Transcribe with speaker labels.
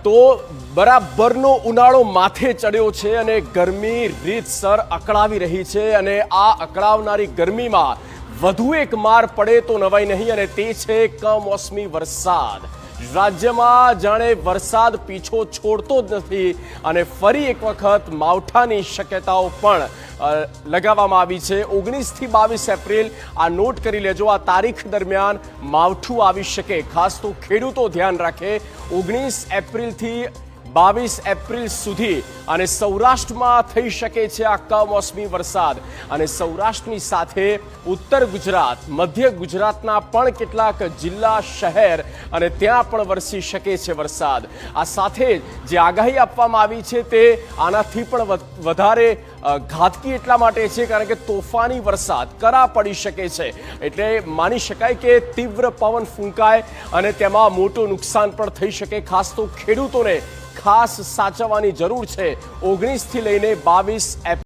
Speaker 1: તો બરાબરનો ઉનાળો માથે ચડ્યો છે અને ગરમી રીતસર અકળાવી રહી છે અને આ અકળાવનારી ગરમીમાં વધુ એક માર પડે તો નવાઈ નહીં અને તે છે કમોસમી વરસાદ। રાજ્યમાં જાણે વરસાદ પીછો છોડતો જ નથી અને ફરી એક વખત માવઠાની શક્યતાઓ પણ લગાવવામાં આવી છે। 19 થી 22 એપ્રિલ આ નોટ કરી લેજો, આ તારીખ દરમિયાન માવઠું આવી શકે, ખાસ તો ખેડૂતો ધ્યાન રાખે। 19 એપ્રિલથી 22 એપ્રિલ સુધી અને સૌરાષ્ટ્રમાં થઈ શકે છે આ કમોસમી વરસાદ અને સૌરાષ્ટ્રની સાથે ઉત્તર ગુજરાત, મધ્ય ગુજરાતના પણ કેટલાક જિલ્લા, શહેર અને ત્યાં પણ વરસી શકે છે વરસાદ। આ સાથે જે આગાહી આપવામાં આવી છે તે આનાથી પણ વધારે ઘાતકી એટલા માટે છે કારણ કે તોફાની વરસાદ, કરા પડી શકે છે, એટલે માની શકાય કે તીવ્ર પવન ફૂંકાય અને તેમાં મોટું નુકસાન પણ થઈ શકે। ખાસ તો ખેડૂતોને ખાસ સાચવવાની જરૂર છે 19 થી લઈને 22 એપ્રિલ